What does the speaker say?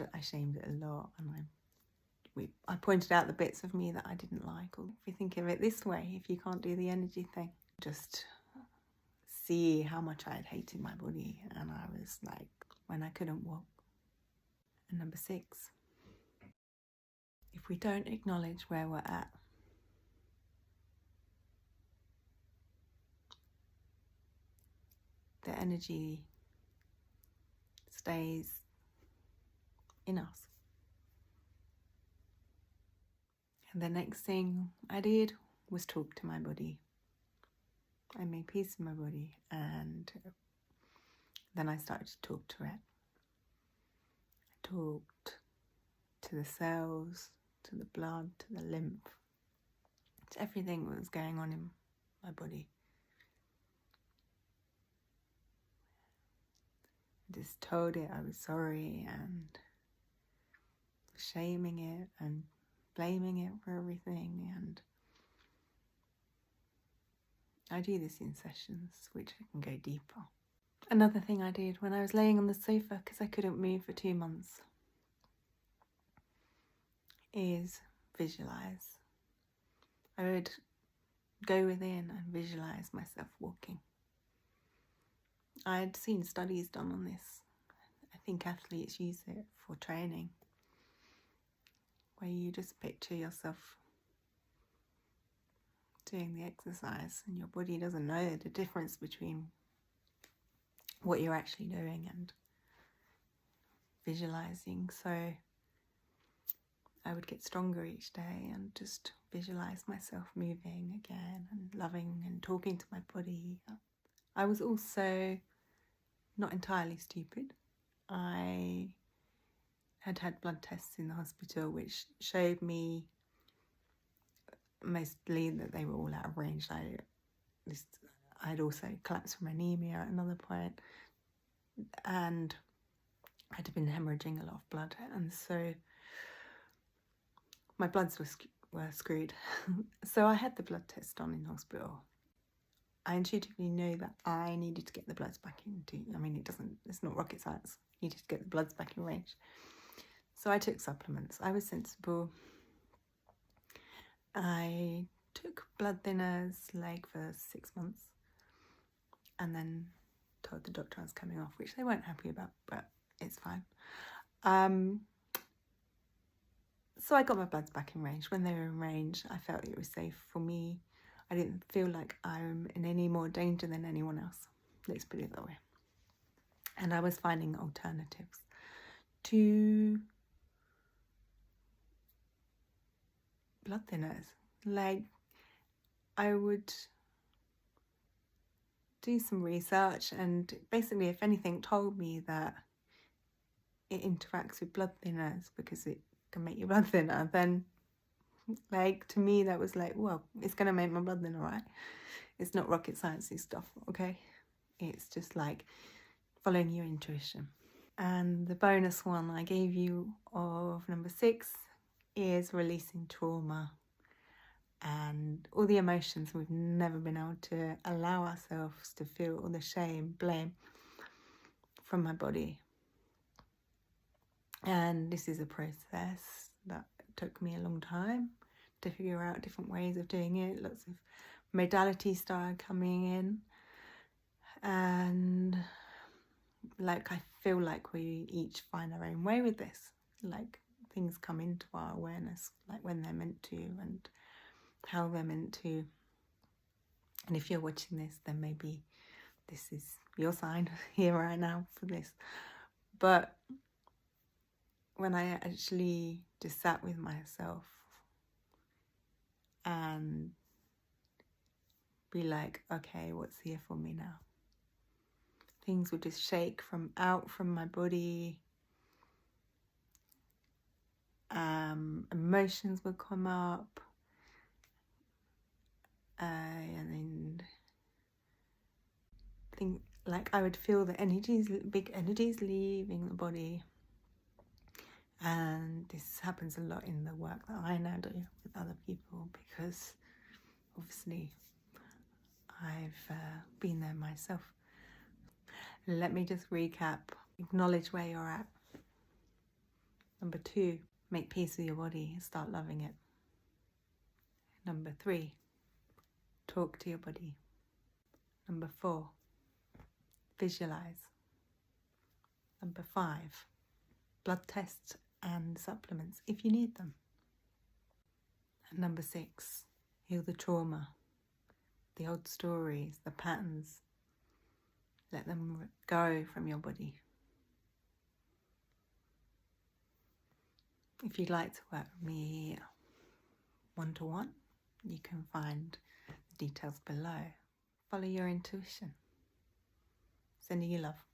and I shamed it a lot, and I pointed out the bits of me that I didn't like. Or if you think of it this way, if you can't do the energy thing, just see how much I had hated my body, and I was like, when I couldn't walk. And number 6, if we don't acknowledge where we're at, the energy stays in us. And the next thing I did was talk to my body. I made peace with my body, and then I started to talk to it. I talked to the cells, to the blood, to the lymph, to everything that was going on in my body. I just told it I was sorry and shaming it and blaming it for everything, and I do this in sessions which I can go deeper. Another thing I did when I was laying on the sofa because I couldn't move for 2 months is visualize. I would go within and visualize myself walking. I had seen studies done on this. I think athletes use it for training, where you just picture yourself doing the exercise and your body doesn't know the difference between what you're actually doing and visualizing. So I would get stronger each day and just visualize myself moving again and loving and talking to my body. I was also not entirely stupid. I had blood tests in the hospital which showed me mostly that they were all out of range. I'd also collapsed from anemia at another point, and I'd been hemorrhaging a lot of blood, and so my bloods were screwed. So I had the blood test done in hospital. I intuitively knew that I needed to get the bloods back into, it's not rocket science, I needed to get the bloods back in range. So I took supplements. I was sensible. I took blood thinners for 6 months and then told the doctor I was coming off, which they weren't happy about, but it's fine. So I got my bloods back in range. When they were in range, I felt it was safe for me. I didn't feel like I'm in any more danger than anyone else. Let's put it that way. And I was finding alternatives to blood thinners. I would do some research, and basically, if anything told me that it interacts with blood thinners because it can make your blood thinner, then to me that was well, it's going to make my blood thinner, right? It's not rocket sciencey stuff, okay? It's just following your intuition. And the bonus one I gave you of number 6 is releasing trauma and all the emotions we've never been able to allow ourselves to feel, all the shame, blame from my body. And this is a process that took me a long time to figure out different ways of doing it. Lots of modalities started coming in, and I feel like we each find our own way with this. Things come into our awareness, when they're meant to and how they're meant to. And if you're watching this, then maybe this is your sign here right now for this. But when I actually just sat with myself and be okay, what's here for me now? Things would just shake out from my body. Emotions would come up. And then I would feel the big energies leaving the body. And this happens a lot in the work that I now do with other people, because obviously I've been there myself. Let me just recap. Acknowledge where you're at. Number 2, make peace with your body and start loving it. Number 3, talk to your body. Number 4, visualize. Number 5, blood tests and supplements if you need them. And number 6, heal the trauma, the old stories, the patterns. Let them go from your body. If you'd like to work with me one-to-one, you can find the details below. Follow your intuition. Sending you love.